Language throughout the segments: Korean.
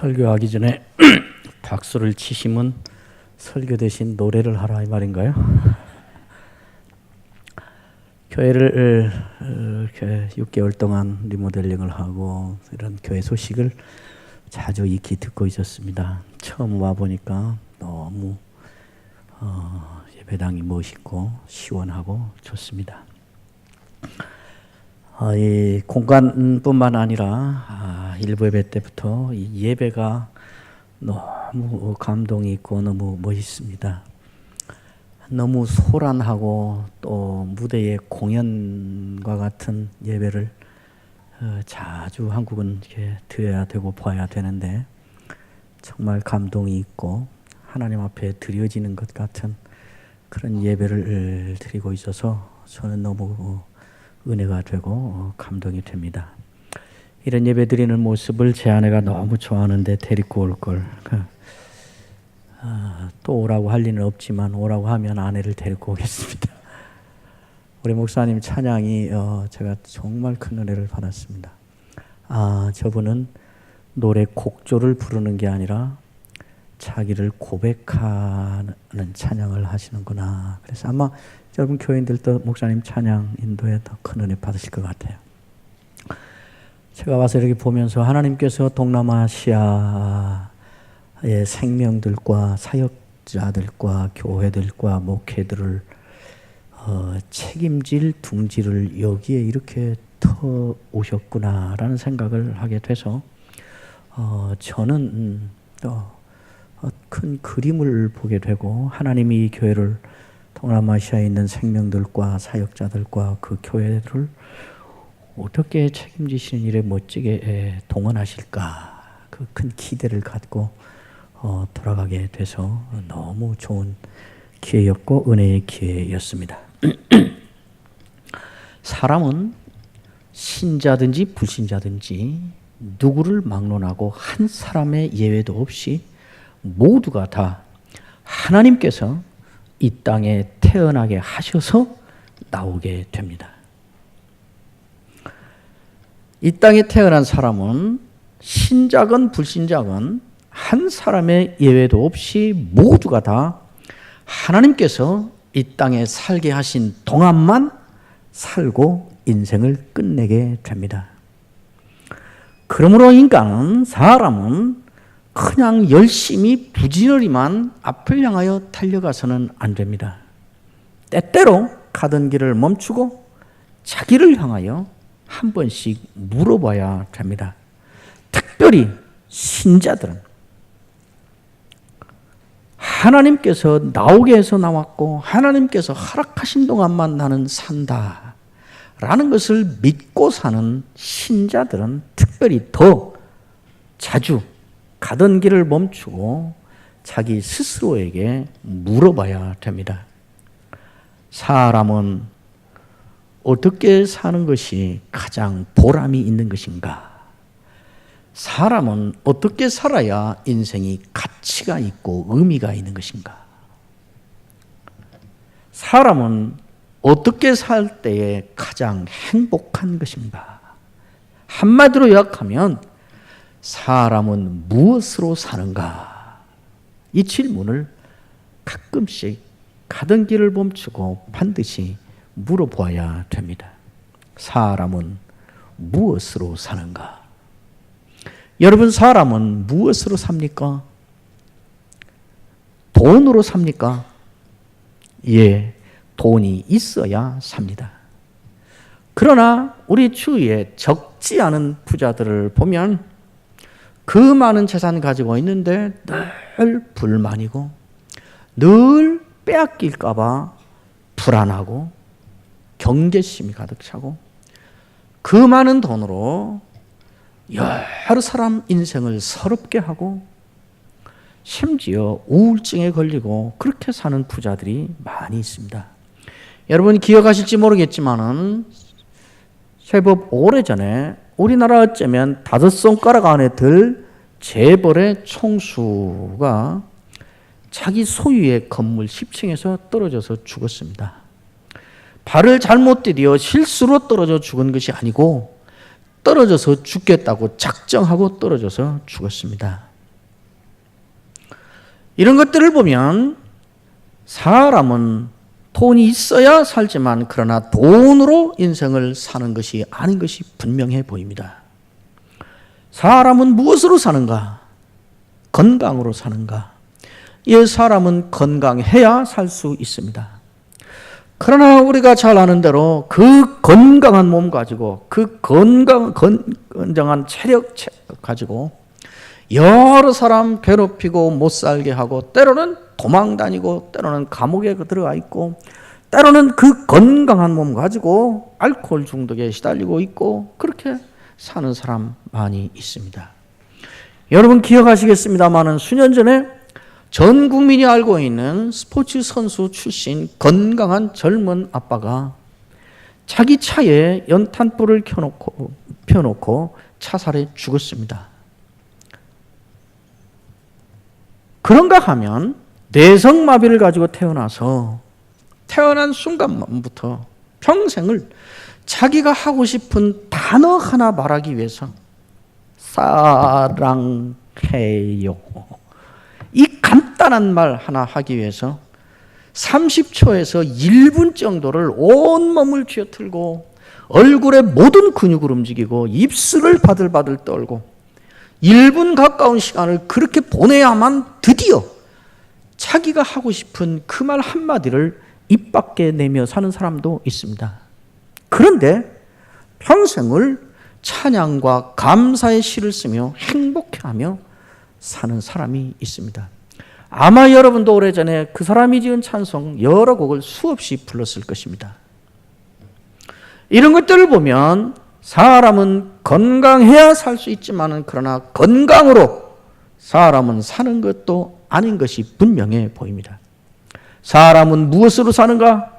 설교하기 전에 박수를 치시면 설교 대신 노래를 하라 이 말인가요? 교회를 이렇게 6개월 동안 리모델링을 하고 이런 교회 소식을 자주 익히 듣고 있었습니다. 처음 와 보니까 너무 예배당이 멋있고 시원하고 좋습니다. 이 공간뿐만 아니라 일부 예배 때부터 이 예배가 너무 감동이 있고 너무 멋있습니다. 너무 소란하고 또 무대의 공연과 같은 예배를 자주 한국은 이렇게 드려야 되고 봐야 되는데 정말 감동이 있고 하나님 앞에 드려지는 것 같은 그런 예배를 드리고 있어서 저는 너무 은혜가 되고 감동이 됩니다. 이런 예배 드리는 모습을 제 아내가 너무 좋아하는데 데리고 올 걸. 또 오라고 할 리는 없지만 오라고 하면 아내를 데리고 오겠습니다. 우리 목사님 찬양이 제가 정말 큰 은혜를 받았습니다. 저분은 노래 곡조를 부르는 게 아니라 자기를 고백하는 찬양을 하시는구나. 그래서 아마 여러분 교인들도 목사님 찬양 인도에 더 큰 은혜 받으실 것 같아요. 제가 와서 이렇게 보면서 하나님께서 동남아시아의 생명들과 사역자들과 교회들과 목회들을 책임질 둥지를 여기에 이렇게 터 오셨구나라는 생각을 하게 돼서 저는 큰 그림을 보게 되고 하나님이 이 교회를 동남아시아에 있는 생명들과 사역자들과 그 교회를 어떻게 책임지시는 일에 멋지게 동원하실까 그 큰 기대를 갖고 돌아가게 돼서 너무 좋은 기회였고 은혜의 기회였습니다. 사람은 신자든지 불신자든지 누구를 막론하고 한 사람의 예외도 없이 모두가 다 하나님께서 이 땅에 태어나게 하셔서 나오게 됩니다. 이 땅에 태어난 사람은 신자건 불신자건 한 사람의 예외도 없이 모두가 다 하나님께서 이 땅에 살게 하신 동안만 살고 인생을 끝내게 됩니다. 그러므로 사람은 그냥 열심히 부지런히만 앞을 향하여 달려가서는 안 됩니다. 때때로 가던 길을 멈추고 자기를 향하여 한 번씩 물어봐야 됩니다. 특별히 신자들은 하나님께서 나오게 해서 나왔고 하나님께서 허락하신 동안만 나는 산다 라는 것을 믿고 사는 신자들은 특별히 더 자주 가던 길을 멈추고 자기 스스로에게 물어봐야 됩니다. 사람은 어떻게 사는 것이 가장 보람이 있는 것인가? 사람은 어떻게 살아야 인생이 가치가 있고 의미가 있는 것인가? 사람은 어떻게 살 때에 가장 행복한 것인가? 한마디로 요약하면 사람은 무엇으로 사는가? 이 질문을 가끔씩 가던 길을 멈추고 반드시 물어봐야 됩니다. 사람은 무엇으로 사는가? 여러분, 사람은 무엇으로 삽니까? 돈으로 삽니까? 예, 돈이 있어야 삽니다. 그러나 우리 주위에 적지 않은 부자들을 보면 그 많은 재산 가지고 있는데 늘 불만이고 늘 빼앗길까 봐 불안하고 경계심이 가득 차고 그 많은 돈으로 여러 사람 인생을 서럽게 하고 심지어 우울증에 걸리고 그렇게 사는 부자들이 많이 있습니다. 여러분 기억하실지 모르겠지만은 제법 오래전에 우리나라 어쩌면 5손가락 안에 들 재벌의 총수가 자기 소유의 건물 10층에서 떨어져서 죽었습니다. 발을 잘못 디뎌 실수로 떨어져 죽은 것이 아니고 떨어져서 죽겠다고 작정하고 떨어져서 죽었습니다. 이런 것들을 보면 사람은 돈이 있어야 살지만 그러나 돈으로 인생을 사는 것이 아닌 것이 분명해 보입니다. 사람은 무엇으로 사는가? 건강으로 사는가? 이 사람은 건강해야 살 수 있습니다. 그러나 우리가 잘 아는 대로 그 건강한 몸 가지고 그 건강한 체력 가지고 여러 사람 괴롭히고 못 살게 하고 때로는 도망 다니고 때로는 감옥에 들어가 있고 때로는 그 건강한 몸 가지고 알코올 중독에 시달리고 있고 그렇게 사는 사람 많이 있습니다. 여러분 기억하시겠습니다마는 수년 전에 전 국민이 알고 있는 스포츠 선수 출신 건강한 젊은 아빠가 자기 차에 연탄불을 펴놓고 자살해 죽었습니다. 그런가 하면 뇌성마비를 가지고 태어나서 태어난 순간부터 평생을 자기가 하고 싶은 단어 하나 말하기 위해서 사랑해요, 이 간단한 말 하나 하기 위해서 30초에서 1분 정도를 온몸을 쥐어틀고 얼굴의 모든 근육을 움직이고 입술을 바들바들 떨고 1분 가까운 시간을 그렇게 보내야만 드디어 자기가 하고 싶은 그 말 한마디를 입 밖에 내며 사는 사람도 있습니다. 그런데 평생을 찬양과 감사의 시를 쓰며 행복해하며 사는 사람이 있습니다. 아마 여러분도 오래전에 그 사람이 지은 찬송 여러 곡을 수없이 불렀을 것입니다. 이런 것들을 보면 사람은 건강해야 살 수 있지만 그러나 건강으로 사람은 사는 것도 아닌 것이 분명해 보입니다. 사람은 무엇으로 사는가?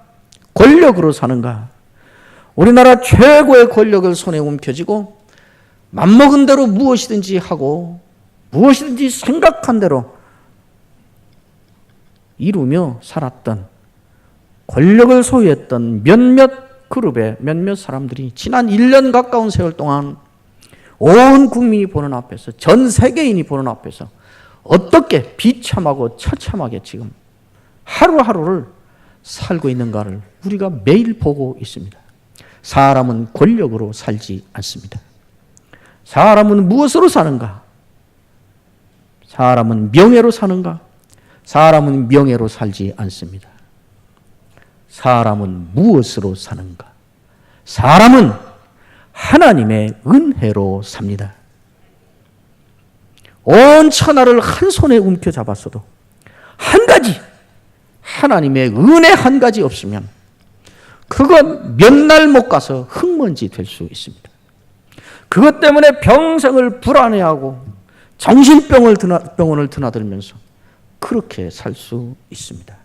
권력으로 사는가? 우리나라 최고의 권력을 손에 움켜쥐고 맘먹은 대로 무엇이든지 하고 무엇이든지 생각한 대로 이루며 살았던 권력을 소유했던 몇몇 그룹의 몇몇 사람들이 지난 1년 가까운 세월 동안 온 국민이 보는 앞에서 전 세계인이 보는 앞에서 어떻게 비참하고 처참하게 지금 하루하루를 살고 있는가를 우리가 매일 보고 있습니다. 사람은 권력으로 살지 않습니다. 사람은 무엇으로 사는가? 사람은 명예로 사는가? 사람은 명예로 살지 않습니다. 사람은 무엇으로 사는가? 사람은 하나님의 은혜로 삽니다. 온 천하를 한 손에 움켜잡았어도 한 가지, 하나님의 은혜 한 가지 없으면 그건 몇 날 못 가서 흙먼지 될 수 있습니다. 그것 때문에 평생을 불안해하고 정신병원을 드나들면서 그렇게 살 수 있습니다.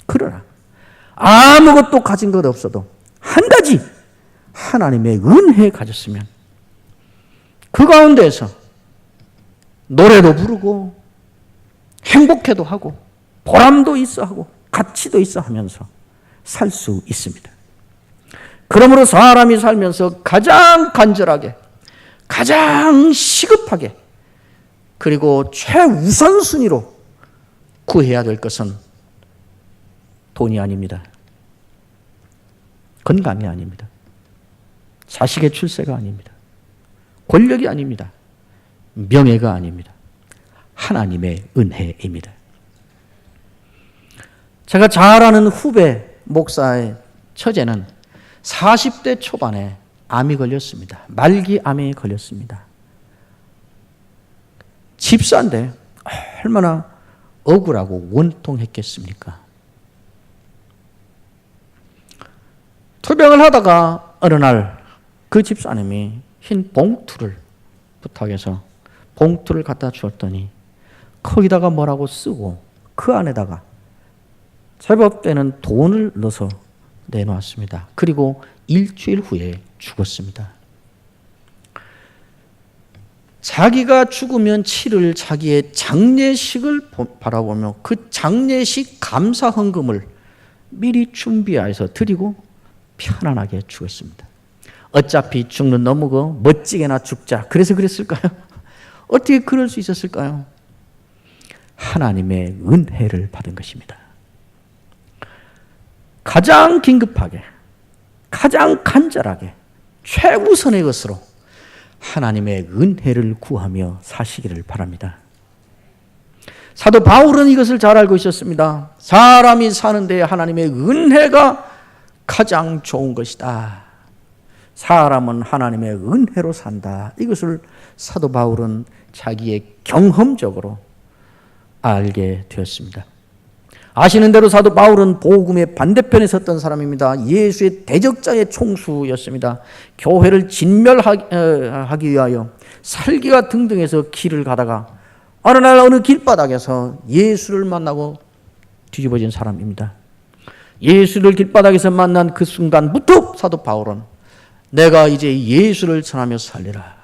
그러나 아무것도 가진 것 없어도 한 가지 하나님의 은혜 가졌으면 그 가운데에서 노래도 부르고 행복해도 하고 보람도 있어 하고 가치도 있어 하면서 살 수 있습니다. 그러므로 사람이 살면서 가장 간절하게 가장 시급하게 그리고 최우선순위로 구해야 될 것은 돈이 아닙니다. 건강이 아닙니다. 자식의 출세가 아닙니다. 권력이 아닙니다. 명예가 아닙니다. 하나님의 은혜입니다. 제가 잘 아는 후배 목사의 처제는 40대 초반에 암이 걸렸습니다. 말기 암에 걸렸습니다. 집사인데 얼마나 억울하고 원통했겠습니까? 투병을 하다가 어느 날 그 집사님이 흰 봉투를 부탁해서 봉투를 갖다 주었더니 거기다가 뭐라고 쓰고 그 안에다가 제법 되는 돈을 넣어서 내놓았습니다. 그리고 일주일 후에 죽었습니다. 자기가 죽으면 치를 자기의 장례식을 바라보며 그 장례식 감사 헌금을 미리 준비해서 드리고 편안하게 죽었습니다. 어차피 죽는 놈이고 멋지게나 죽자. 그래서 그랬을까요? 어떻게 그럴 수 있었을까요? 하나님의 은혜를 받은 것입니다. 가장 긴급하게, 가장 간절하게, 최우선의 것으로 하나님의 은혜를 구하며 사시기를 바랍니다. 사도 바울은 이것을 잘 알고 있었습니다. 사람이 사는 데 하나님의 은혜가 가장 좋은 것이다. 사람은 하나님의 은혜로 산다. 이것을 사도 바울은 자기의 경험적으로 알게 되었습니다. 아시는 대로 사도 바울은 복음의 반대편에 섰던 사람입니다. 예수의 대적자의 총수였습니다. 교회를 진멸하기 위하여 살기가 등등해서 길을 가다가 어느 날 어느 길바닥에서 예수를 만나고 뒤집어진 사람입니다. 예수를 길바닥에서 만난 그 순간부터 사도 바울은 내가 이제 예수를 전하며 살리라.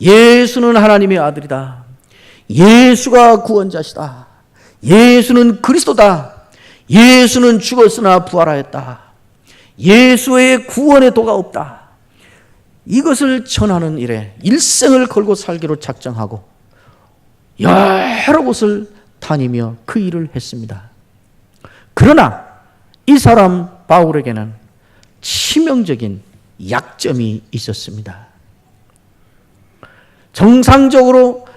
예수는 하나님의 아들이다. 예수가 구원자시다. 예수는 그리스도다. 예수는 죽었으나 부활하였다. 예수의 구원의 도가 없다. 이것을 전하는 일에 일생을 걸고 살기로 작정하고 여러 곳을 다니며 그 일을 했습니다. 그러나 이 사람 바울에게는 치명적인 약점이 있었습니다. 정상적으로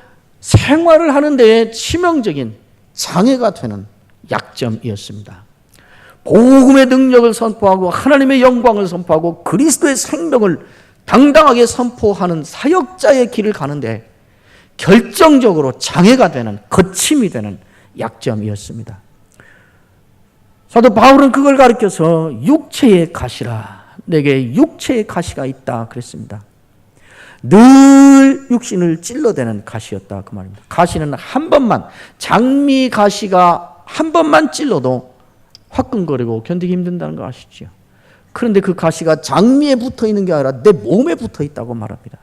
생활을 하는 데에 치명적인 장애가 되는 약점이었습니다. 복음의 능력을 선포하고 하나님의 영광을 선포하고 그리스도의 생명을 당당하게 선포하는 사역자의 길을 가는데 결정적으로 장애가 되는, 거침이 되는 약점이었습니다. 사도 바울은 그걸 가리켜서 육체의 가시라. 내게 육체의 가시가 있다 그랬습니다. 늘 육신을 찔러대는 가시였다 그 말입니다. 가시는 한 번만, 장미 가시가 한 번만 찔러도 화끈거리고 견디기 힘든다는 거 아시죠? 그런데 그 가시가 장미에 붙어 있는 게 아니라 내 몸에 붙어 있다고 말합니다.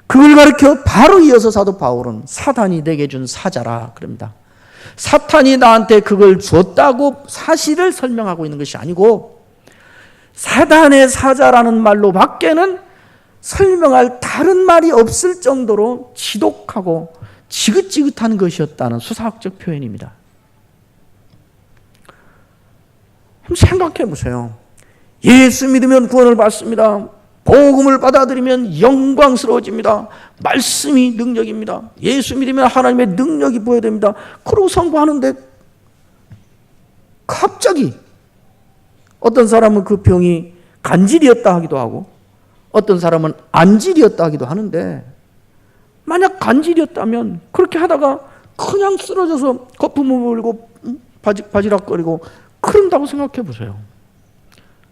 그걸 가리켜 바로 이어서 사도 바울은 사단이 내게 준 사자라 그럽니다. 사탄이 나한테 그걸 줬다고 사실을 설명하고 있는 것이 아니고 사단의 사자라는 말로 밖에는 설명할 다른 말이 없을 정도로 지독하고 지긋지긋한 것이었다는 수사학적 표현입니다. 한번 생각해 보세요. 예수 믿으면 구원을 받습니다. 복음을 받아들이면 영광스러워집니다. 말씀이 능력입니다. 예수 믿으면 하나님의 능력이 보여야 됩니다. 그러고 선포하는데 갑자기 어떤 사람은 그 병이 간질이었다 하기도 하고 어떤 사람은 안질이었다 하기도 하는데 만약 간질이었다면 그렇게 하다가 그냥 쓰러져서 거품을 물고 바지락거리고 그런다고 생각해 보세요.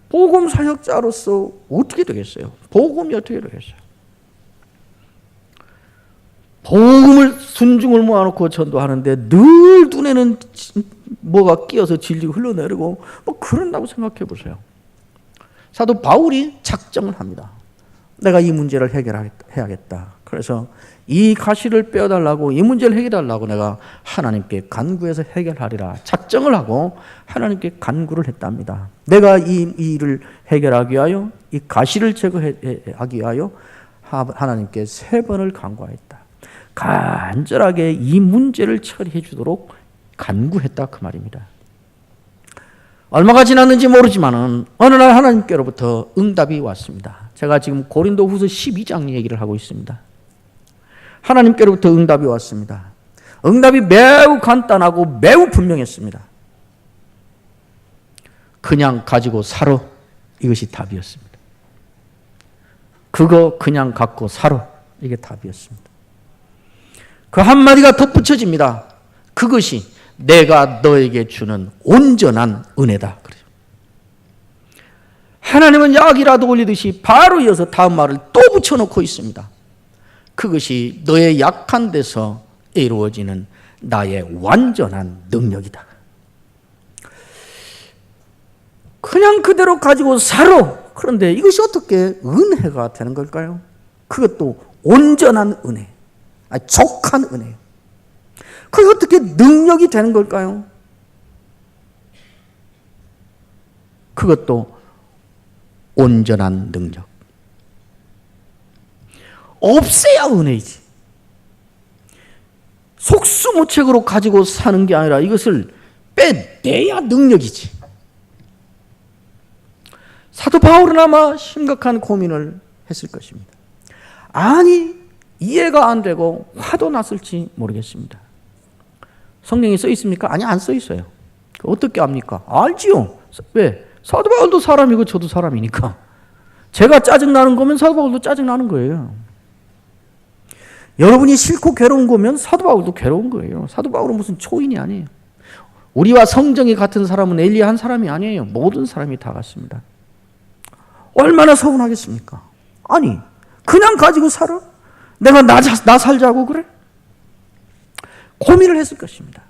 복음 사역자로서 어떻게 되겠어요? 복음이 어떻게 되겠어요? 복음을 순중을 모아놓고 전도하는데 늘 눈에는 뭐가 끼어서 질리고 흘러내리고 뭐 그런다고 생각해 보세요. 사도 바울이 작정을 합니다. 내가 이 문제를 해결해야겠다. 그래서 이 가시를 빼어달라고, 이 문제를 해결하려고 내가 하나님께 간구해서 해결하리라 작정을 하고 하나님께 간구를 했답니다. 내가 이 일을 해결하기 위하여, 이 가시를 제거하기 위하여 하나님께 3번을 간구하였다. 간절하게 이 문제를 처리해 주도록 간구했다 그 말입니다. 얼마가 지났는지 모르지만은 어느 날 하나님께로부터 응답이 왔습니다. 제가 지금 고린도후서 12장 얘기를 하고 있습니다. 하나님께로부터 응답이 왔습니다. 응답이 매우 간단하고 매우 분명했습니다. 그냥 가지고 살아. 이것이 답이었습니다. 그거 그냥 갖고 살아. 이게 답이었습니다. 그 한마디가 덧붙여집니다. 그것이 내가 너에게 주는 온전한 은혜다. 그래요. 하나님은 약이라도 올리듯이 바로 이어서 다음 말을 또 붙여놓고 있습니다. 그것이 너의 약한 데서 이루어지는 나의 완전한 능력이다. 그냥 그대로 가지고 살아. 그런데 이것이 어떻게 은혜가 되는 걸까요? 그것도 온전한 은혜, 족한 은혜. 그게 어떻게 능력이 되는 걸까요? 그것도 온전한 능력. 없어야 은혜이지. 속수무책으로 가지고 사는 게 아니라 이것을 빼내야 능력이지. 사도 바울은 아마 심각한 고민을 했을 것입니다. 아니, 이해가 안 되고 화도 났을지 모르겠습니다. 성경에 써 있습니까? 아니, 안 써 있어요. 어떻게 압니까? 알지요. 왜? 사도 바울도 사람이고 저도 사람이니까. 제가 짜증나는 거면 사도 바울도 짜증나는 거예요. 여러분이 싫고 괴로운 거면 사도 바울도 괴로운 거예요. 사도 바울은 무슨 초인이 아니에요. 우리와 성정이 같은 사람은 엘리야 한 사람이 아니에요. 모든 사람이 다 같습니다. 얼마나 서운하겠습니까? 아니, 그냥 가지고 살아? 내가 나 살자고 그래? 고민을 했을 것입니다.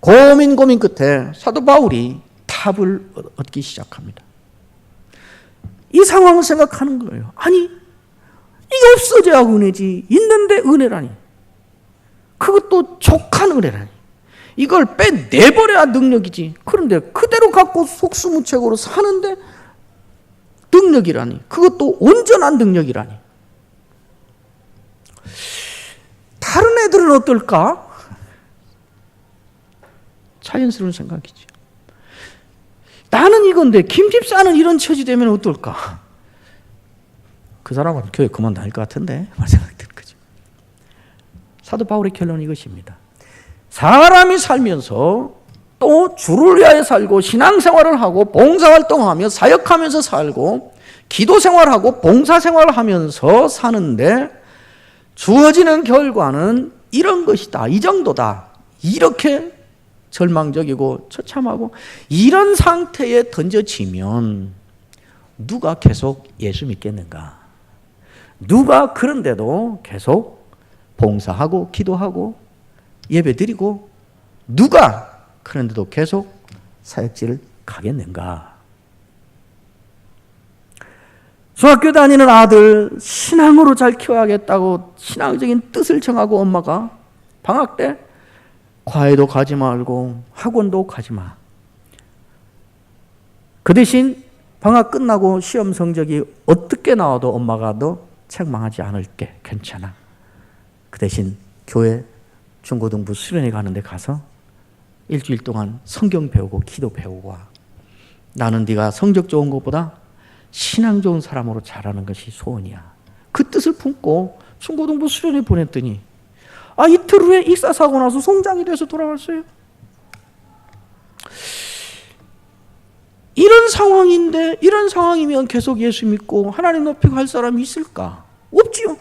고민 끝에 사도 바울이 답을 얻기 시작합니다. 이 상황을 생각하는 거예요. 아니, 이게 없어져야 은혜지. 있는데 은혜라니. 그것도 족한 은혜라니. 이걸 빼내버려야 능력이지. 그런데 그대로 갖고 속수무책으로 사는데 능력이라니. 그것도 온전한 능력이라니. 다른 애들은 어떨까? 자연스러운 생각이죠. 나는 이건데 김 집사는 이런 처지 되면 어떨까? 그 사람은 교회 그만 다닐 것 같은데 생각이 드는 거죠. 사도 바울의 결론은 이것입니다. 사람이 살면서 또 주를 위하여 살고 신앙생활을 하고 봉사활동하며 사역하면서 살고 기도생활하고 봉사생활하면서 사는데 주어지는 결과는 이런 것이다. 이 정도다. 이렇게 절망적이고 처참하고 이런 상태에 던져지면 누가 계속 예수 믿겠는가? 누가 그런데도 계속 봉사하고 기도하고 예배드리고 누가 그런데도 계속 사역지를 가겠는가? 중학교 다니는 아들 신앙으로 잘 키워야겠다고 신앙적인 뜻을 정하고 엄마가 방학 때 과외도 가지 말고 학원도 가지 마. 그 대신 방학 끝나고 시험 성적이 어떻게 나와도 엄마가 너 책망하지 않을게. 괜찮아. 그 대신 교회 중고등부 수련회 가는데 가서 일주일 동안 성경 배우고 기도 배우고 와. 나는 네가 성적 좋은 것보다 신앙 좋은 사람으로 자라는 것이 소원이야. 그 뜻을 품고 중고등부 수련회 보냈더니 이틀 후에 익사 사고 나서 송장이 돼서 돌아왔어요. 이런 상황인데 이런 상황이면 계속 예수 믿고 하나님 높이고 할 사람이 있을까? 없지요.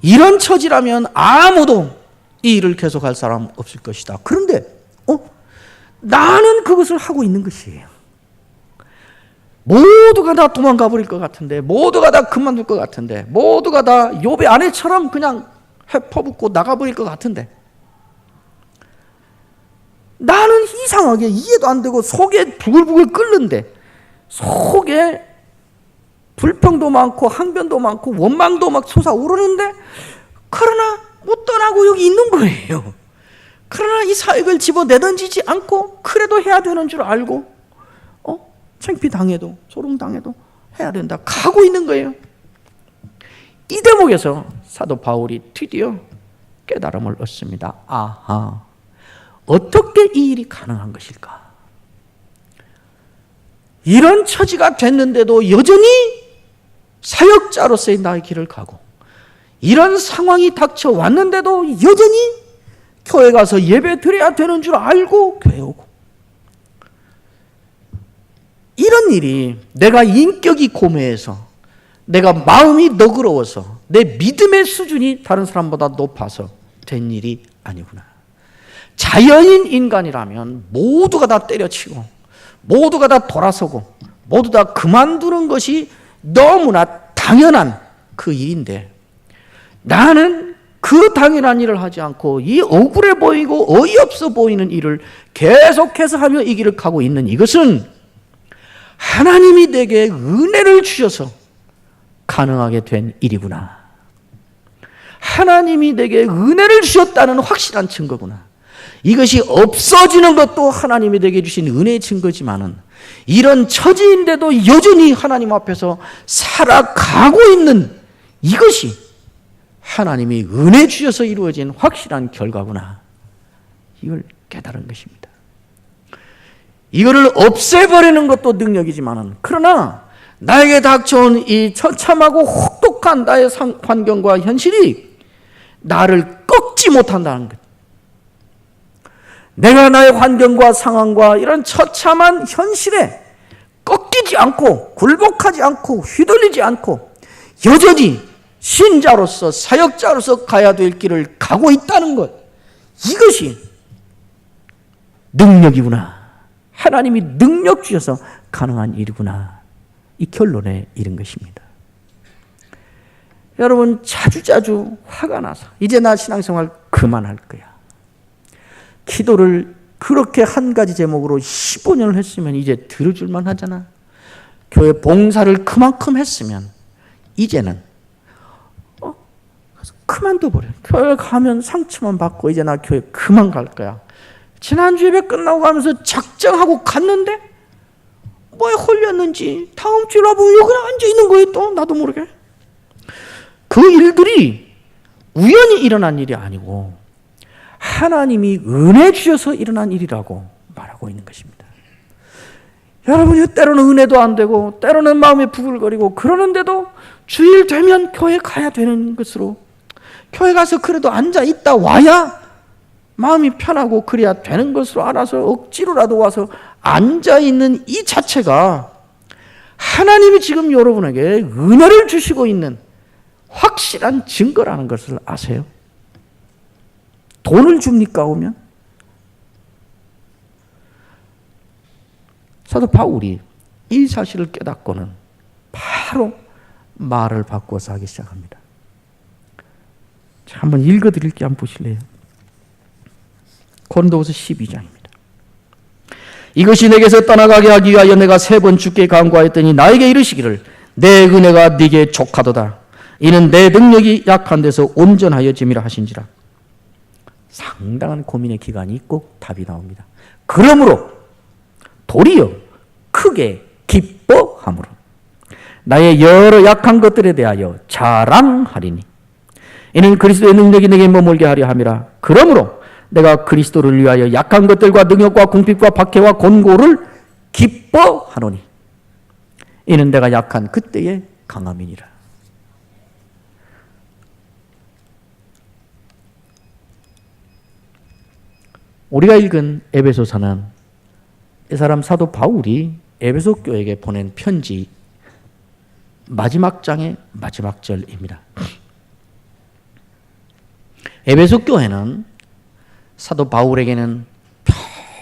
이런 처지라면 아무도 이 일을 계속할 사람 없을 것이다. 그런데 나는 그것을 하고 있는 것이에요. 모두가 다 도망가 버릴 것 같은데, 모두가 다 그만둘 것 같은데, 모두가 다 욥의 아내처럼 그냥 퍼붓고 나가버릴 것 같은데 나는 이상하게 이해도 안 되고 속에 부글부글 끓는데 속에 불평도 많고 항변도 많고 원망도 막 솟아오르는데 그러나 못 떠나고 여기 있는 거예요. 그러나 이 사역을 집어내던지지 않고 그래도 해야 되는 줄 알고 창피당해도 소롱당해도 해야 된다 가고 있는 거예요. 이 대목에서 사도 바울이 드디어 깨달음을 얻습니다. 아하, 어떻게 이 일이 가능한 것일까? 이런 처지가 됐는데도 여전히 사역자로서의 나의 길을 가고 이런 상황이 닥쳐왔는데도 여전히 교회 가서 예배 드려야 되는 줄 알고 교회 오고 이런 일이 내가 인격이 고매해서 내가 마음이 너그러워서 내 믿음의 수준이 다른 사람보다 높아서 된 일이 아니구나. 자연인 인간이라면 모두가 다 때려치고 모두가 다 돌아서고 모두 다 그만두는 것이 너무나 당연한 그 일인데 나는 그 당연한 일을 하지 않고 이 억울해 보이고 어이없어 보이는 일을 계속해서 하며 이 길을 가고 있는 이것은 하나님이 내게 은혜를 주셔서 가능하게 된 일이구나. 하나님이 내게 은혜를 주셨다는 확실한 증거구나. 이것이 없어지는 것도 하나님이 내게 주신 은혜의 증거지만은 이런 처지인데도 여전히 하나님 앞에서 살아가고 있는 이것이 하나님이 은혜 주셔서 이루어진 확실한 결과구나. 이걸 깨달은 것입니다. 이거를 없애버리는 것도 능력이지만은, 그러나 나에게 닥쳐온 이 처참하고 혹독한 나의 환경과 현실이 나를 꺾지 못한다는 것. 내가 나의 환경과 상황과 이런 처참한 현실에 꺾이지 않고 굴복하지 않고 휘둘리지 않고 여전히 신자로서 사역자로서 가야 될 길을 가고 있다는 것, 이것이 능력이구나. 하나님이 능력 주셔서 가능한 일이구나. 이 결론에 이른 것입니다. 여러분, 자주자주 화가 나서 이제 나 신앙생활 그만할 거야. 기도를 그렇게 한 가지 제목으로 15년을 했으면 이제 들어줄만 하잖아. 교회 봉사를 그만큼 했으면 이제는 그만둬버려. 교회 가면 상처만 받고 이제 나 교회 그만 갈 거야. 지난주 예배 끝나고 가면서 작정하고 갔는데 뭐에 홀렸는지 다음 주에 와보면 여기 앉아있는 거예요. 또 나도 모르게. 그 일들이 우연히 일어난 일이 아니고 하나님이 은혜 주셔서 일어난 일이라고 말하고 있는 것입니다. 여러분이 때로는 은혜도 안 되고 때로는 마음이 부글거리고 그러는데도 주일 되면 교회 가야 되는 것으로, 교회 가서 그래도 앉아 있다 와야 마음이 편하고 그래야 되는 것으로 알아서 억지로라도 와서 앉아 있는 이 자체가 하나님이 지금 여러분에게 은혜를 주시고 있는 확실한 증거라는 것을 아세요? 돈을 줍니까 오면? 사도 바울이 이 사실을 깨닫고는 바로 말을 바꿔서 하기 시작합니다. 자, 한번 읽어드릴게요. 한번 보실래요? 고린도후서 12장입니다. 이것이 내게서 떠나가게 하기 위하여 내가 3번 주께 간구하였더니 나에게 이르시기를 내 은혜가 네게 족하도다. 이는 내 능력이 약한 데서 온전하여짐이라 하신지라. 상당한 고민의 기간이 있고 답이 나옵니다. 그러므로 도리어 크게 기뻐함으로 나의 여러 약한 것들에 대하여 자랑하리니 이는 그리스도의 능력이 내게 머물게 하려 함이라. 그러므로 내가 그리스도를 위하여 약한 것들과 능력과 궁핍과 박해와 곤고를 기뻐하노니 이는 내가 약한 그때의 강함이니라. 우리가 읽은 에베소서는 이 사람 사도 바울이 에베소 교회에게 보낸 편지 마지막 장의 마지막 절입니다. 에베소 교회는 사도 바울에게는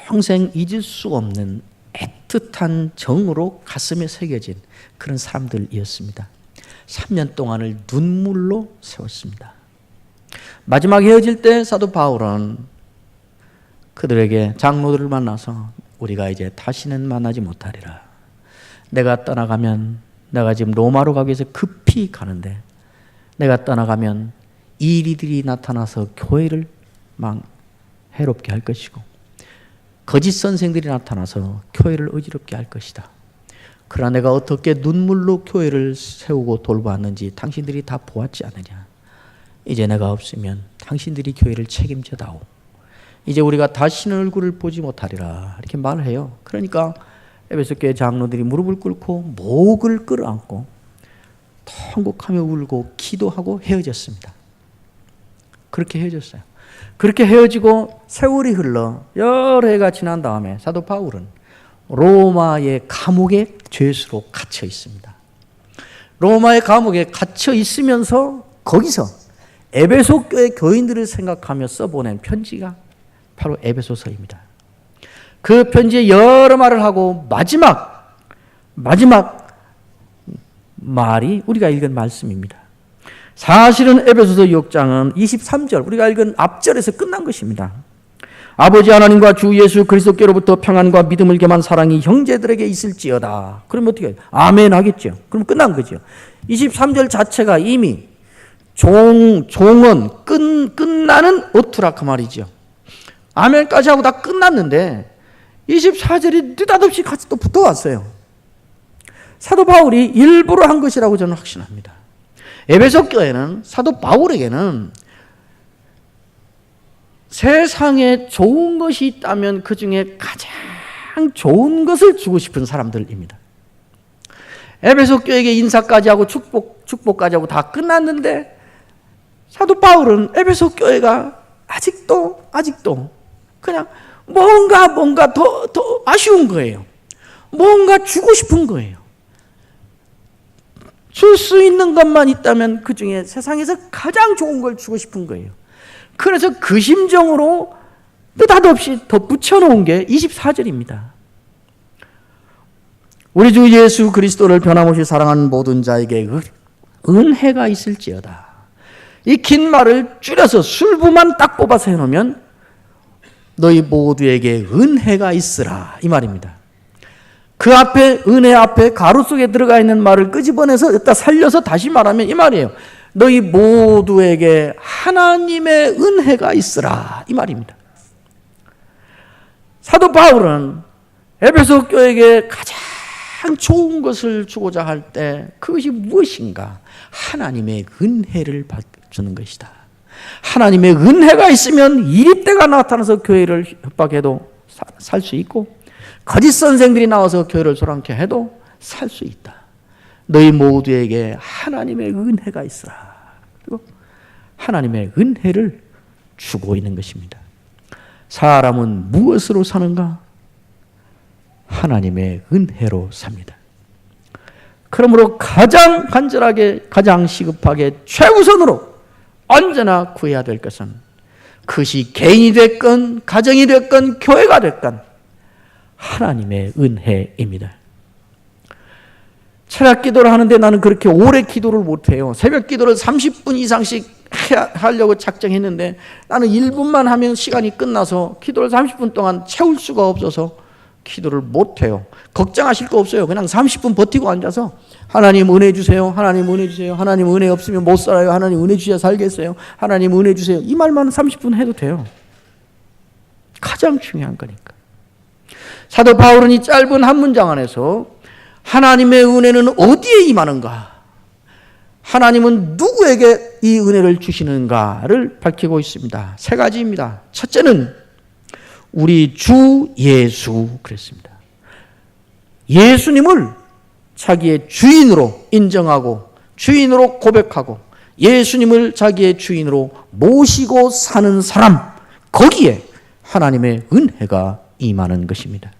평생 잊을 수 없는 애틋한 정으로 가슴에 새겨진 그런 사람들이었습니다. 3년 동안을 눈물로 세웠습니다. 마지막 헤어질 때 사도 바울은 그들에게 장로들을 만나서 우리가 이제 다시는 만나지 못하리라. 내가 떠나가면, 내가 지금 로마로 가기 위해서 급히 가는데 내가 떠나가면 이리들이 나타나서 교회를 막 해롭게 할 것이고 거짓 선생들이 나타나서 교회를 어지럽게 할 것이다. 그러나 내가 어떻게 눈물로 교회를 세우고 돌보았는지 당신들이 다 보았지 않느냐. 이제 내가 없으면 당신들이 교회를 책임져다오. 이제 우리가 다시는 얼굴을 보지 못하리라. 이렇게 말을 해요. 그러니까 에베소 교회 장로들이 무릎을 꿇고 목을 끌어안고 통곡하며 울고 기도하고 헤어졌습니다. 그렇게 헤어졌어요. 그렇게 헤어지고 세월이 흘러 여러 해가 지난 다음에 사도 바울은 로마의 감옥에 죄수로 갇혀 있습니다. 로마의 감옥에 갇혀 있으면서 거기서 에베소 교회 교인들을 생각하며 써보낸 편지가 바로 에베소서입니다. 그 편지에 여러 말을 하고 마지막 말이 우리가 읽은 말씀입니다. 사실은 에베소서 6장은 23절 우리가 읽은 앞절에서 끝난 것입니다. 아버지 하나님과 주 예수 그리스도께로부터 평안과 믿음을 겸한 사랑이 형제들에게 있을지어다. 그러면 어떻게 해요? 아멘 하겠죠. 그럼 끝난 거죠. 23절 자체가 이미 종은 끝나는 오투라 그 말이죠. 아멘까지 하고 다 끝났는데 24절이 느닷없이 같이 또 붙어왔어요. 사도 바울이 일부러 한 것이라고 저는 확신합니다. 에베소 교회는 사도 바울에게는 세상에 좋은 것이 있다면 그 중에 가장 좋은 것을 주고 싶은 사람들입니다. 에베소 교회에게 인사까지 하고 축복까지 하고 다 끝났는데 사도 바울은 에베소 교회가 아직도 그냥 뭔가 더 아쉬운 거예요. 뭔가 주고 싶은 거예요. 줄 수 있는 것만 있다면 그 중에 세상에서 가장 좋은 걸 주고 싶은 거예요. 그래서 그 심정으로 느닷없이 더 붙여놓은 게 24절입니다. 우리 주 예수 그리스도를 변함없이 사랑하는 모든 자에게 은혜가 있을지어다. 이 긴 말을 줄여서 술부만 딱 뽑아서 해놓으면 너희 모두에게 은혜가 있으라 이 말입니다. 그 앞에 은혜 앞에 가로 속에 들어가 있는 말을 끄집어내서 여기다 살려서 다시 말하면 이 말이에요. 너희 모두에게 하나님의 은혜가 있으라 이 말입니다. 사도 바울은 에베소 교회에게 가장 좋은 것을 주고자 할 때 그것이 무엇인가? 하나님의 은혜를 주는 것이다. 하나님의 은혜가 있으면 이립대가 나타나서 교회를 협박해도 살 수 있고 거짓 선생들이 나와서 교회를 소란케 해도 살 수 있다. 너희 모두에게 하나님의 은혜가 있으라. 그리고 하나님의 은혜를 주고 있는 것입니다. 사람은 무엇으로 사는가? 하나님의 은혜로 삽니다. 그러므로 가장 간절하게, 가장 시급하게, 최우선으로 언제나 구해야 될 것은 그것이 개인이 됐건 가정이 됐건 교회가 됐건 하나님의 은혜입니다. 철학 기도를 하는데 나는 그렇게 오래 기도를 못해요. 새벽 기도를 30분 이상씩 하려고 작정했는데 나는 1분만 하면 시간이 끝나서 기도를 30분 동안 채울 수가 없어서 기도를 못해요. 걱정하실 거 없어요. 그냥 30분 버티고 앉아서 하나님 은혜 주세요. 하나님 은혜 주세요. 하나님 은혜 없으면 못 살아요. 하나님 은혜 주셔야 살겠어요. 하나님 은혜 주세요. 이 말만 30분 해도 돼요. 가장 중요한 거니까. 사도 바울은 이 짧은 한 문장 안에서 하나님의 은혜는 어디에 임하는가? 하나님은 누구에게 이 은혜를 주시는가를 밝히고 있습니다. 세 가지입니다. 첫째는 우리 주 예수 그랬습니다. 예수님을 자기의 주인으로 인정하고 주인으로 고백하고 예수님을 자기의 주인으로 모시고 사는 사람, 거기에 하나님의 은혜가 임하는 것입니다.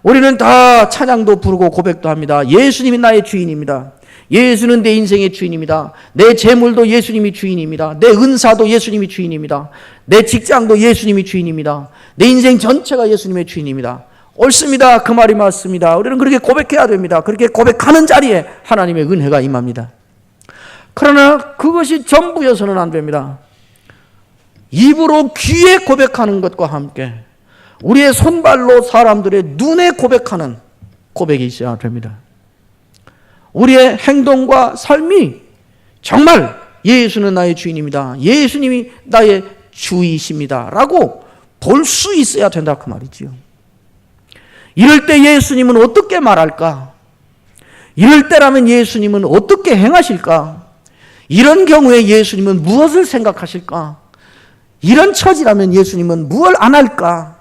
우리는 다 찬양도 부르고 고백도 합니다. 예수님이 나의 주인입니다. 예수는 내 인생의 주인입니다. 내 재물도 예수님이 주인입니다. 내 은사도 예수님이 주인입니다. 내 직장도 예수님이 주인입니다. 내 인생 전체가 예수님의 주인입니다. 옳습니다. 그 말이 맞습니다. 우리는 그렇게 고백해야 됩니다. 그렇게 고백하는 자리에 하나님의 은혜가 임합니다. 그러나 그것이 전부여서는 안 됩니다. 입으로 귀에 고백하는 것과 함께 우리의 손발로 사람들의 눈에 고백하는 고백이 있어야 됩니다. 우리의 행동과 삶이 정말 예수는 나의 주인입니다. 예수님이 나의 주이십니다. 라고 볼 수 있어야 된다 그 말이지요. 이럴 때 예수님은 어떻게 말할까? 이럴 때라면 예수님은 어떻게 행하실까? 이런 경우에 예수님은 무엇을 생각하실까? 이런 처지라면 예수님은 무엇을 안 할까?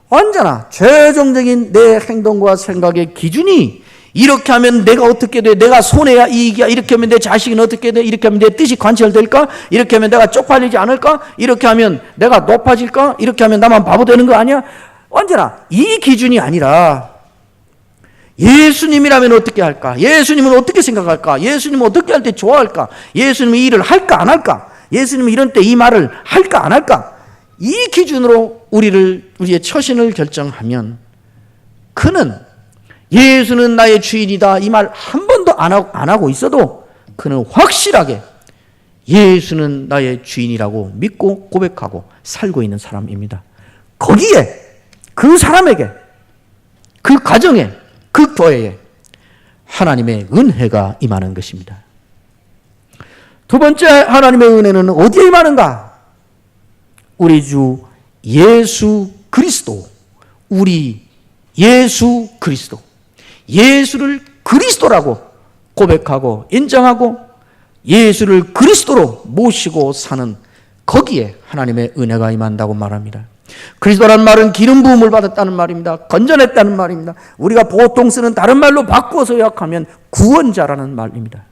언제나 최종적인 내 행동과 생각의 기준이 이렇게 하면 내가 어떻게 돼? 내가 손해야 이익이야? 이렇게 하면 내 자식은 어떻게 돼? 이렇게 하면 내 뜻이 관철될까? 이렇게 하면 내가 쪽팔리지 않을까? 이렇게 하면 내가 높아질까? 이렇게 하면 나만 바보 되는 거 아니야? 언제나 이 기준이 아니라 예수님이라면 어떻게 할까? 예수님은 어떻게 생각할까? 예수님은 어떻게 할 때 좋아할까? 예수님은 이 일을 할까 안 할까? 예수님은 이런 때 이 말을 할까 안 할까? 이 기준으로 우리의 처신을 결정하면 그는 예수는 나의 주인이다 이 말 한 번도 안 하고 있어도 그는 확실하게 예수는 나의 주인이라고 믿고 고백하고 살고 있는 사람입니다. 거기에 그 사람에게 그 가정에 그 교회에 하나님의 은혜가 임하는 것입니다. 두 번째 하나님의 은혜는 어디에 임하는가? 우리 주 예수 그리스도, 우리 예수 그리스도, 예수를 그리스도라고 고백하고 인정하고 예수를 그리스도로 모시고 사는 거기에 하나님의 은혜가 임한다고 말합니다. 그리스도란 말은 기름 부음을 받았다는 말입니다. 건전했다는 말입니다. 우리가 보통 쓰는 다른 말로 바꾸어서 요약하면 구원자라는 말입니다.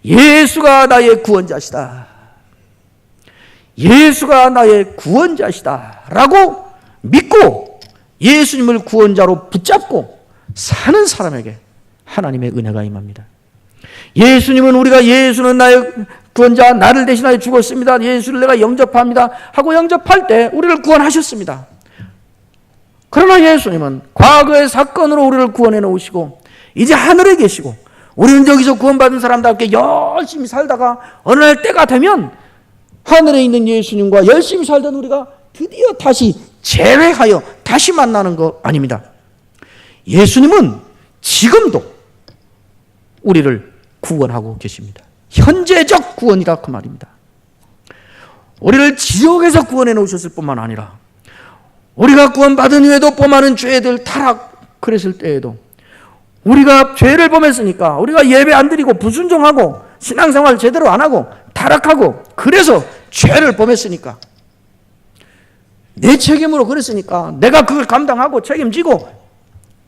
예수가 나의 구원자시다. 예수가 나의 구원자시다 라고 믿고 예수님을 구원자로 붙잡고 사는 사람에게 하나님의 은혜가 임합니다. 예수님은 우리가 예수는 나의 구원자, 나를 대신하여 죽었습니다, 예수를 내가 영접합니다 하고 영접할 때 우리를 구원하셨습니다. 그러나 예수님은 과거의 사건으로 우리를 구원해 놓으시고 이제 하늘에 계시고 우리는 여기서 구원받은 사람답게 열심히 살다가 어느 날 때가 되면 하늘에 있는 예수님과 열심히 살던 우리가 드디어 다시 재회하여 다시 만나는 거 아닙니다. 예수님은 지금도 우리를 구원하고 계십니다. 현재적 구원이라 그 말입니다. 우리를 지옥에서 구원해 놓으셨을 뿐만 아니라 우리가 구원받은 후에도 범하는 죄들 타락 그랬을 때에도 우리가 죄를 범했으니까 우리가 예배 안 드리고 불순종하고 신앙생활 제대로 안 하고 타락하고 그래서 죄를 범했으니까 내 책임으로 그랬으니까 내가 그걸 감당하고 책임지고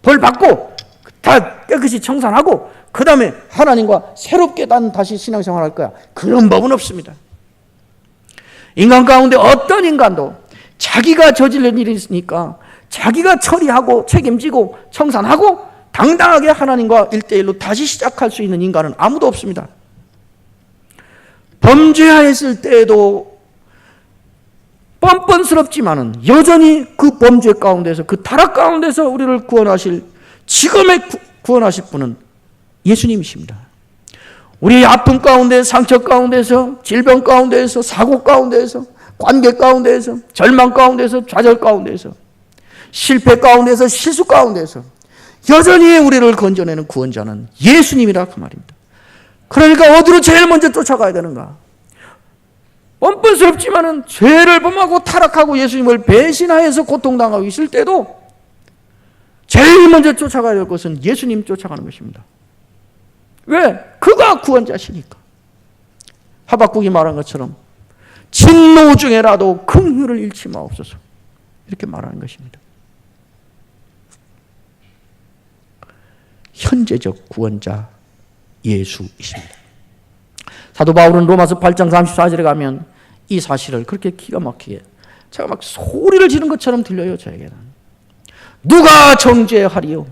벌 받고 다 깨끗이 청산하고 그 다음에 하나님과 새롭게 난 다시 신앙생활 할 거야. 그런 법은 없습니다. 인간 가운데 어떤 인간도 자기가 저지른 일이 있으니까 자기가 처리하고 책임지고 청산하고 당당하게 하나님과 1대1로 다시 시작할 수 있는 인간은 아무도 없습니다. 범죄하였을 때에도 뻔뻔스럽지만은 여전히 그 범죄 가운데서 그 타락 가운데서 우리를 구원하실 지금의 구원하실 분은 예수님이십니다. 우리의 아픔 가운데 상처 가운데서 질병 가운데서 사고 가운데서 관계 가운데서 절망 가운데서 좌절 가운데서 실패 가운데서 실수 가운데서 여전히 우리를 건져내는 구원자는 예수님이라 그 말입니다. 그러니까 어디로 제일 먼저 쫓아가야 되는가? 뻔뻔스럽지만은 죄를 범하고 타락하고 예수님을 배신하여서 고통당하고 있을 때도 제일 먼저 쫓아가야 될 것은 예수님 쫓아가는 것입니다. 왜? 그가 구원자시니까. 하박국이 말한 것처럼 진노 중에라도 긍휼을 잃지 마옵소서 이렇게 말하는 것입니다. 현재적 구원자 예수이십니다. 사도 바울은 로마서 8장 34절에 가면 이 사실을 그렇게 기가 막히게 제가 막 소리를 지른 것처럼 들려요. 저에게는 누가 정죄하리요?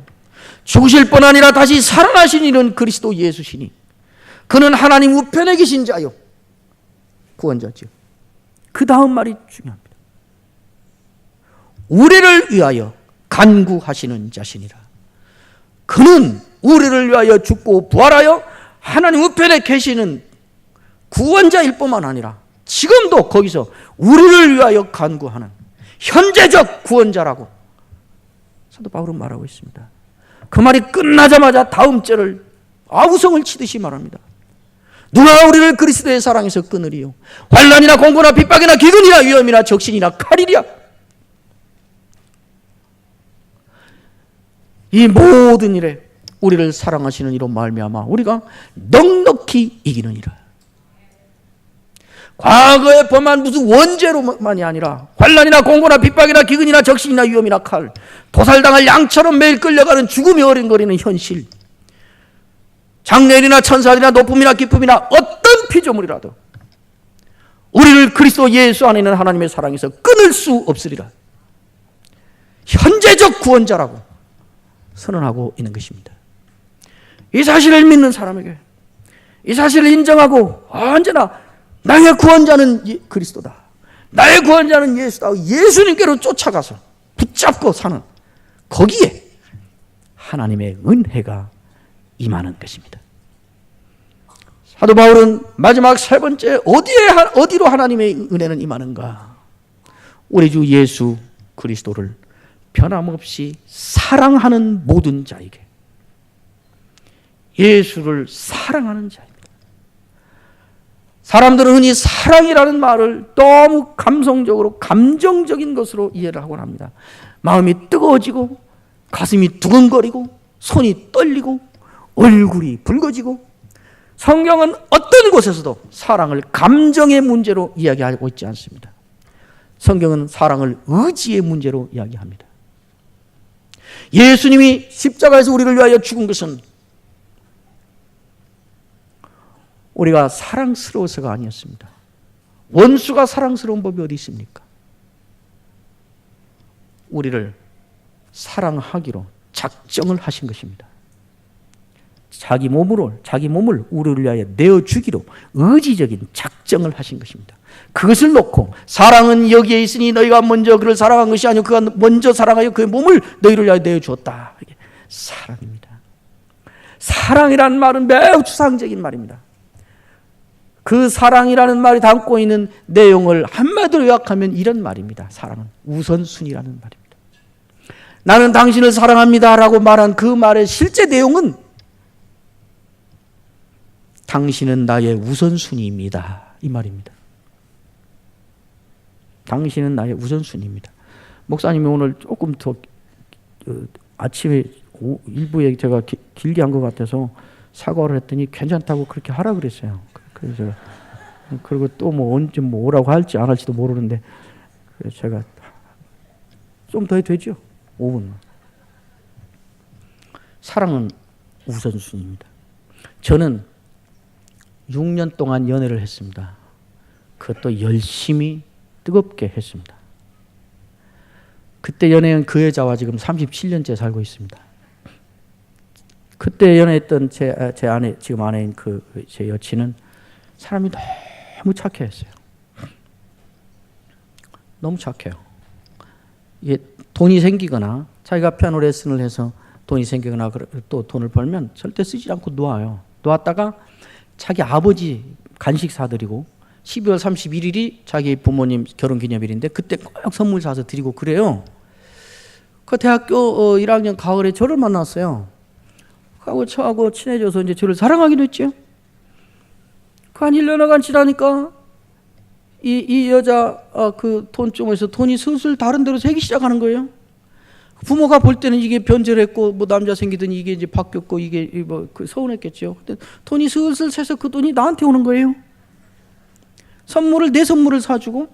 죽으실 뿐 아니라 다시 살아나신 이는 그리스도 예수시니 그는 하나님 우편에 계신 자요 구원자죠. 그 다음 말이 중요합니다. 우리를 위하여 간구하시는 자시니라. 그는 우리를 위하여 죽고 부활하여 하나님 우편에 계시는 구원자일 뿐만 아니라 지금도 거기서 우리를 위하여 간구하는 현재적 구원자라고 사도 바울은 말하고 있습니다. 그 말이 끝나자마자 다음 절을 아우성을 치듯이 말합니다. 누가 우리를 그리스도의 사랑에서 끊으리요? 환난이나 공고나 핍박이나 기근이나 위험이나 적신이나 칼이랴. 이 모든 일에 우리를 사랑하시는 이로 말미암아 우리가 넉넉히 이기느니라. 과거에 범한 무슨 원죄로만이 아니라 환난이나 공고나 핍박이나 기근이나 적신이나 위험이나 칼, 도살당할 양처럼 매일 끌려가는 죽음이 어린거리는 현실, 장례일이나 천사일이나 높음이나 기쁨이나 어떤 피조물이라도 우리를 그리스도 예수 안에 있는 하나님의 사랑에서 끊을 수 없으리라. 현재적 구원자라고 선언하고 있는 것입니다. 이 사실을 믿는 사람에게 이 사실을 인정하고 언제나 나의 구원자는 그리스도다, 나의 구원자는 예수다, 예수님께로 쫓아가서 붙잡고 사는 거기에 하나님의 은혜가 임하는 것입니다. 사도 바울은 마지막 세 번째 어디로 하나님의 은혜는 임하는가? 우리 주 예수 그리스도를 변함없이 사랑하는 모든 자에게, 예수를 사랑하는 자입니다. 사람들은 흔히 사랑이라는 말을 너무 감성적으로 감정적인 것으로 이해를 하곤 합니다. 마음이 뜨거워지고 가슴이 두근거리고 손이 떨리고 얼굴이 붉어지고 성경은 어떤 곳에서도 사랑을 감정의 문제로 이야기하고 있지 않습니다. 성경은 사랑을 의지의 문제로 이야기합니다. 예수님이 십자가에서 우리를 위하여 죽은 것은 우리가 사랑스러워서가 아니었습니다. 원수가 사랑스러운 법이 어디 있습니까? 우리를 사랑하기로 작정을 하신 것입니다. 자기 몸을 우리를 위하여 내어주기로 의지적인 작정을 하신 것입니다. 그것을 놓고 사랑은 여기에 있으니 너희가 먼저 그를 사랑한 것이 아니고 그가 먼저 사랑하여 그의 몸을 너희를 위하여 내어주었다. 이게 사랑입니다. 사랑이라는 말은 매우 추상적인 말입니다. 그 사랑이라는 말이 담고 있는 내용을 한마디로 요약하면 이런 말입니다. 사랑은 우선순위라는 말입니다. 나는 당신을 사랑합니다 라고 말한 그 말의 실제 내용은 당신은 나의 우선순위입니다 이 말입니다. 당신은 나의 우선순위입니다. 목사님이 오늘 조금 더 아침에 일부에 제가 길게 한 것 같아서 사과를 했더니 괜찮다고 그렇게 하라 그랬어요. 그래서 제가 그리고 또 뭐 언제 뭐라고 할지 안 할지도 모르는데 그래서 제가 좀 더 해도 되죠? 5분만. 사랑은 우선순위입니다. 저는 6년 동안 연애를 했습니다. 그것도 열심히 뜨겁게 했습니다. 그때 연애한 그 여자와 지금 37년째 살고 있습니다. 그때 연애했던 제 아내, 지금 아내인 제 여친은 사람이 너무 착해했어요. 너무 착해요. 이게 돈이 생기거나 자기가 피아노 레슨을 해서 돈이 생기거나 또 돈을 벌면 절대 쓰지 않고 놓아요. 놓았다가 자기 아버지 간식 사드리고 12월 31일이 자기 부모님 결혼기념일인데 그때 꼭 선물 사서 드리고 그래요. 그 대학교 1학년 가을에 저를 만났어요. 하고 저하고 친해져서 이제 저를 사랑하기로 했죠. 그 한 1년여간 지나니까 이 여자 그 돈주머니에서 돈이 슬슬 다른 데로 새기 시작하는 거예요. 부모가 볼 때는 이게 변절했고 뭐 남자 생기더니 이게 이제 바뀌었고 이게 뭐 서운했겠죠. 근데 돈이 슬슬 새서 그 돈이 나한테 오는 거예요. 내 선물을 사주고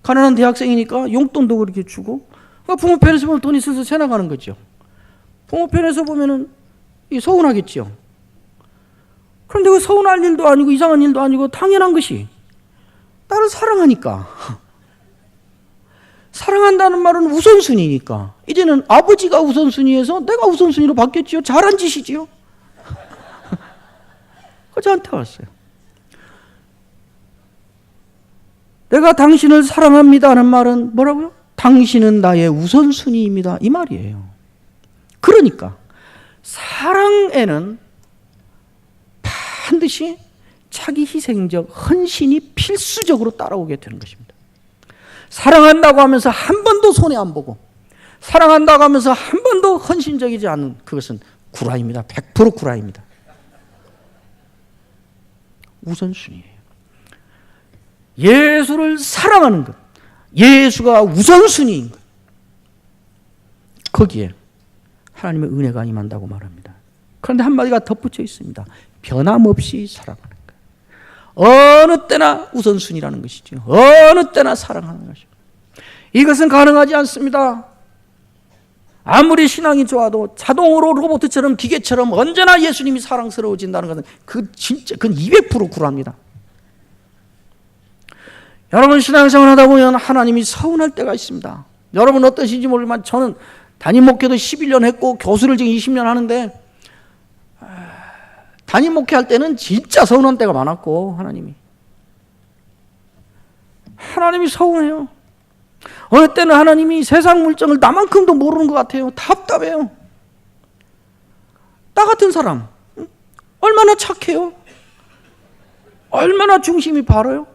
가난한 대학생이니까 용돈도 그렇게 주고 그러니까 부모 편에서 보면 돈이 슬슬 새 나가는 거죠. 부모 편에서 보면은 서운하겠죠. 그런데 그 서운할 일도 아니고 이상한 일도 아니고 당연한 것이 나를 사랑하니까. 사랑한다는 말은 우선순위니까 이제는 아버지가 우선순위에서 내가 우선순위로 바뀌었지요. 잘한 짓이지요. 그 저한테 왔어요. 내가 당신을 사랑합니다 하는 말은 뭐라고요? 당신은 나의 우선순위입니다 이 말이에요. 그러니까 사랑에는 반드시 자기 희생적 헌신이 필수적으로 따라오게 되는 것입니다. 사랑한다고 하면서 한 번도 손해 안 보고 사랑한다고 하면서 한 번도 헌신적이지 않은 그것은 구라입니다. 100% 구라입니다. 우선순위예요. 예수를 사랑하는 것, 예수가 우선순위인 것, 거기에 하나님의 은혜가 임한다고 말합니다. 그런데 한마디가 덧붙여 있습니다. 변함없이 사랑하는 것. 어느 때나 우선순위라는 것이죠. 어느 때나 사랑하는 것이죠. 이것은 가능하지 않습니다. 아무리 신앙이 좋아도 자동으로 로봇처럼 기계처럼 언제나 예수님이 사랑스러워진다는 것은 그건 200% 구라입니다. 여러분 신앙생활 하다 보면 하나님이 서운할 때가 있습니다. 여러분 어떠신지 모르지만 저는 담임 목회도 11년 했고 교수를 지금 20년 하는데 담임 목회할 때는 진짜 서운한 때가 많았고 하나님이 서운해요. 어느 때는 하나님이 세상 물정을 나만큼도 모르는 것 같아요. 답답해요. 나 같은 사람 얼마나 착해요. 얼마나 중심이 바라요.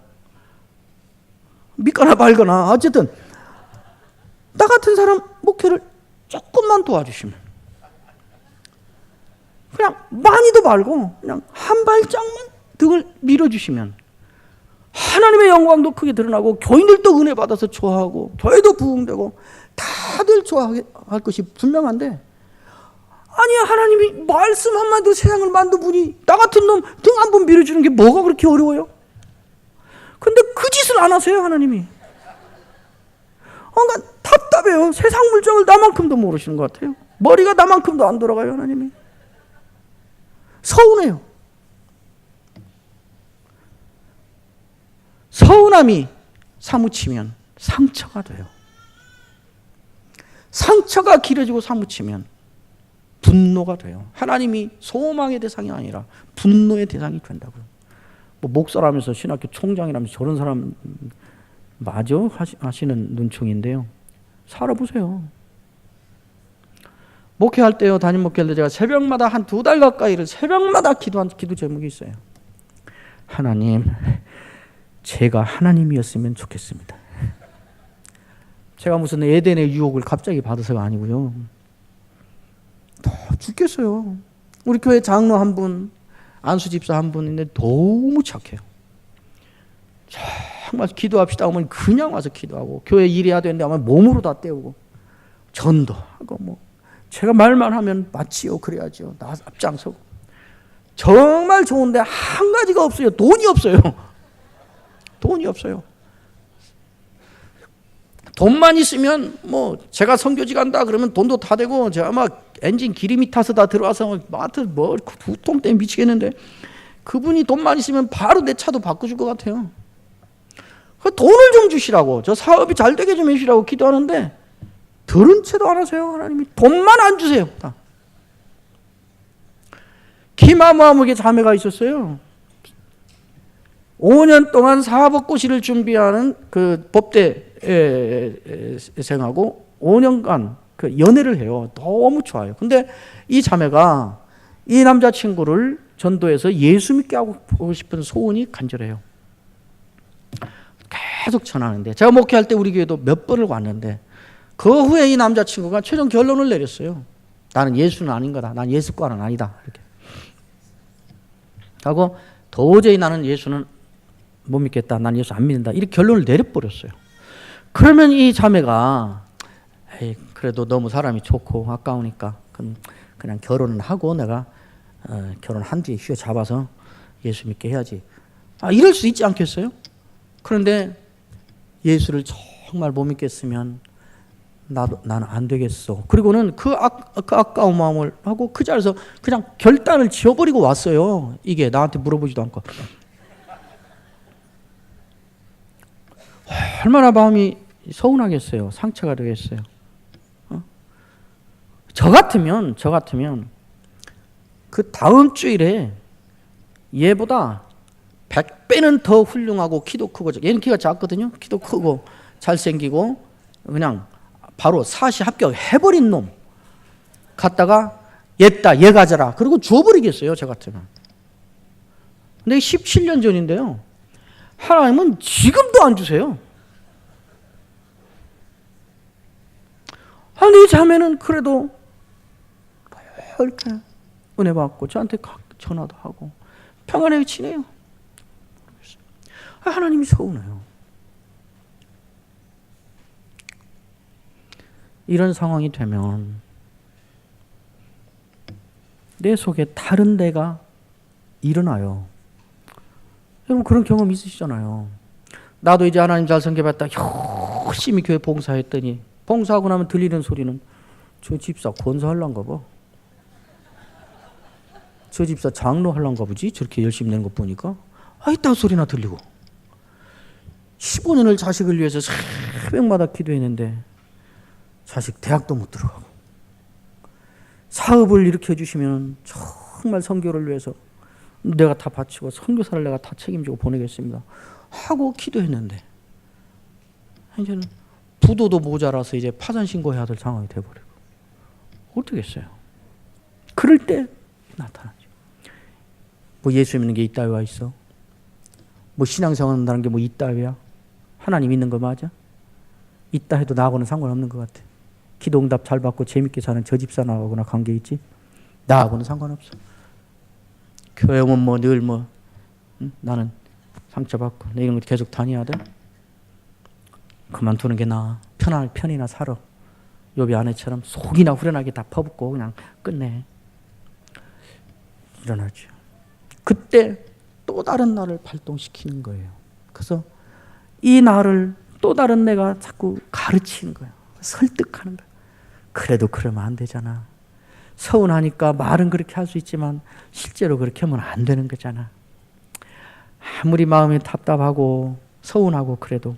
믿거나 말거나 어쨌든 나 같은 사람 목회를 조금만 도와주시면 그냥 많이도 말고 그냥 한 발짝만 등을 밀어주시면 하나님의 영광도 크게 드러나고 교인들도 은혜 받아서 좋아하고 교회도 부흥되고 다들 좋아할 것이 분명한데 아니야, 하나님이 말씀 한마디로 세상을 만든 분이 나 같은 놈 등 한 번 밀어주는 게 뭐가 그렇게 어려워요? 근데 그 짓을 안 하세요, 하나님이. 그러니까 답답해요. 세상 물정을 나만큼도 모르시는 것 같아요. 머리가 나만큼도 안 돌아가요, 하나님이. 서운해요. 서운함이 사무치면 상처가 돼요. 상처가 길어지고 사무치면 분노가 돼요. 하나님이 소망의 대상이 아니라 분노의 대상이 된다고요. 뭐 목사라면서 신학교 총장이라면서 저런 사람 맞아? 하시는 눈총인데요. 살아보세요. 목회할 때요, 담임 목회할 때 제가 새벽마다 한 2달 가까이를 새벽마다 기도한 기도 제목이 있어요. 하나님, 제가 하나님이었으면 좋겠습니다. 제가 무슨 에덴의 유혹을 갑자기 받아서가 아니고요. 죽겠어요. 우리 교회 장로 한 분, 안수 집사 한 분인데 너무 착해요. 정말 기도합시다 하면 그냥 와서 기도하고, 교회 일해야 되는데 아마 몸으로 다 때우고, 전도하고, 뭐 제가 말만 하면 맞지요, 그래야죠. 나 앞장서고. 정말 좋은데 한 가지가 없어요. 돈이 없어요. 돈이 없어요. 돈만 있으면 뭐 제가 선교지 간다 그러면 돈도 다 되고, 제가 막 엔진 기름이 타서 다 들어와서 마트 뭐 두통 때문에 미치겠는데, 그분이 돈만 있으면 바로 내 차도 바꿔줄 것 같아요. 돈을 좀 주시라고, 저 사업이 잘 되게 좀 해주시라고 기도하는데 들은 채도 안 하세요. 하나님이 돈만 안 주세요. 다. 기마무아무게 자매가 있었어요. 5년 동안 사법고시를 준비하는 그 법대생하고 5년간 그 연애를 해요. 너무 좋아요. 근데 이 자매가 이 남자친구를 전도해서 예수 믿게 하고 싶은 소원이 간절해요. 계속 전하는데, 제가 목회할 때 우리 교회도 몇 번을 왔는데, 그 후에 이 남자친구가 최종 결론을 내렸어요. 나는 예수는 아닌 거다. 난 예수과는 아니다. 이렇게 하고, 도저히 나는 예수는 못 믿겠다. 난 예수 안 믿는다. 이렇게 결론을 내려버렸어요. 그러면 이 자매가 에이, 그래도 너무 사람이 좋고 아까우니까 그냥 결혼을 하고 내가 결혼한 뒤에 휘어 잡아서 예수 믿게 해야지. 이럴 수 있지 않겠어요? 그런데 예수를 정말 못 믿겠으면 나는 안 되겠어. 그리고는 그 아까운 마음을 하고 그 자리에서 그냥 결단을 지어버리고 왔어요. 이게 나한테 물어보지도 않고. 얼마나 마음이 서운하겠어요. 상처가 되겠어요. 저 같으면 그 다음 주일에 얘보다 100배는 더 훌륭하고 키도 크고, 얘는 키가 작거든요. 키도 크고 잘생기고 그냥 바로 사시 합격해버린 놈 갖다가 얘다 얘 가져라 그리고 줘버리겠어요. 저 같으면. 근데 17년 전인데요, 하나님은 지금도 안 주세요. 근데 이 자매는 그래도 이렇게 은혜 받고 저한테 전화도 하고 평안하게 지내요. 하나님이 서운해요. 이런 상황이 되면 내 속에 다른 데가 일어나요. 여러분 그런 경험 있으시잖아요. 나도 이제 하나님 잘 섬겨봤다 열심히 교회 봉사했더니, 봉사하고 나면 들리는 소리는 저 집사 권사하려는가 봐. 저 집사 장로 하려는가 보지? 저렇게 열심히 낸 것 보니까. 이딴 소리나 들리고. 15년을 자식을 위해서 새벽마다 기도했는데 자식 대학도 못 들어가고, 사업을 일으켜 주시면 정말 선교를 위해서 내가 다 바치고 선교사를 내가 다 책임지고 보내겠습니다 하고 기도했는데, 이제는 부도도 모자라서 이제 파산 신고해야 될 상황이 돼버리고, 어떻게 했어요? 그럴 때 나타나죠. 뭐 예수 믿는 게 이따위가 있어? 뭐 신앙생활 한다는 게 뭐 이따위야? 하나님 믿는 거 맞아? 있다 해도 나하고는 상관없는 것 같아. 기도 응답 잘 받고 재밌게 사는 저 집사 나하고나 관계 있지? 나하고는 상관없어. 교회 오면 뭐 늘 뭐 나는 상처받고 내 이런 거 계속 다녀야 돼? 그만두는 게 나아. 편이나 살아. 욥의 아내처럼 속이나 후련하게 다 퍼붓고 그냥 끝내. 일어나죠. 그때 또 다른 나를 발동시키는 거예요. 그래서 이 나를 또 다른 내가 자꾸 가르치는 거예요. 설득하는 거예요. 그래도 그러면 안 되잖아. 서운하니까 말은 그렇게 할 수 있지만 실제로 그렇게 하면 안 되는 거잖아. 아무리 마음이 답답하고 서운하고 그래도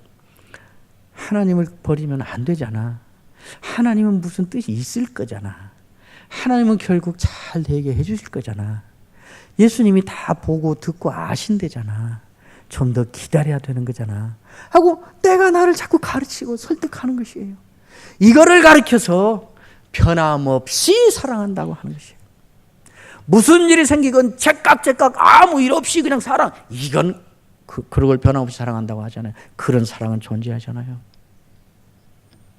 하나님을 버리면 안 되잖아. 하나님은 무슨 뜻이 있을 거잖아. 하나님은 결국 잘 되게 해주실 거잖아. 예수님이 다 보고 듣고 아신대잖아. 좀 더 기다려야 되는 거잖아 하고 내가 나를 자꾸 가르치고 설득하는 것이에요. 이거를 가르쳐서 변함없이 사랑한다고 하는 것이에요. 무슨 일이 생기건 제깍 아무 일 없이 그냥 사랑. 이건 그런 걸 변함없이 사랑한다고 하잖아요. 그런 사랑은 존재하잖아요.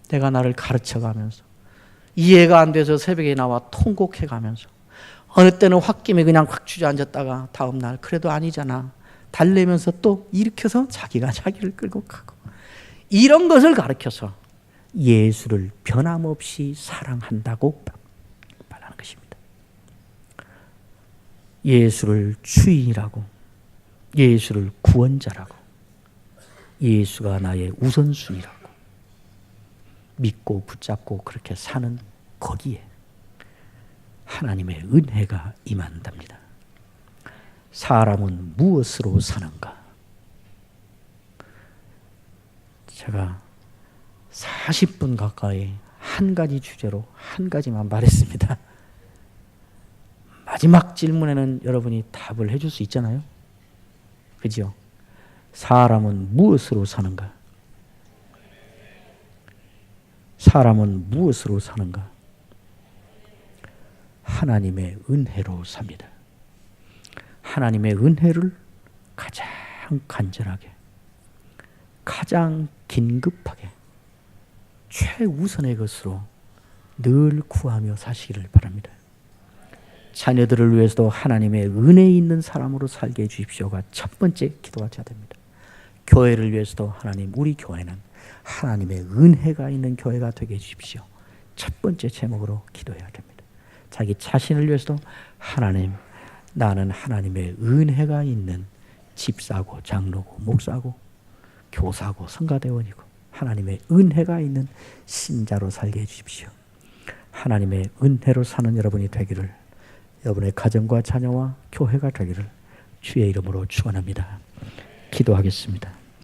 내가 나를 가르쳐가면서 이해가 안 돼서 새벽에 나와 통곡해가면서 어느 때는 홧김에 그냥 확 주저앉았다가 다음 날 그래도 아니잖아 달래면서 또 일으켜서 자기가 자기를 끌고 가고 이런 것을 가르쳐서 예수를 변함없이 사랑한다고 말하는 것입니다. 예수를 주인이라고, 예수를 구원자라고, 예수가 나의 우선순위라고 믿고 붙잡고 그렇게 사는 거기에 하나님의 은혜가 임한답니다. 사람은 무엇으로 사는가? 제가 40분 가까이 한 가지 주제로 한 가지만 말했습니다. 마지막 질문에는 여러분이 답을 해줄 수 있잖아요. 그죠? 사람은 무엇으로 사는가? 사람은 무엇으로 사는가? 하나님의 은혜로 삽니다. 하나님의 은혜를 가장 간절하게, 가장 긴급하게, 최우선의 것으로 늘 구하며 사시기를 바랍니다. 자녀들을 위해서도 하나님의 은혜 있는 사람으로 살게 해주십시오가 첫 번째 기도가 되어야 됩니다. 교회를 위해서도 하나님, 우리 교회는 하나님의 은혜가 있는 교회가 되게 해주십시오. 첫 번째 제목으로 기도해야 됩니다. 자기 자신을 위해서도 하나님, 나는 하나님의 은혜가 있는 집사고 장로고 목사고 교사고 성가대원이고 하나님의 은혜가 있는 신자로 살게 해주십시오. 하나님의 은혜로 사는 여러분이 되기를, 여러분의 가정과 자녀와 교회가 되기를 주의 이름으로 축원합니다. 기도하겠습니다.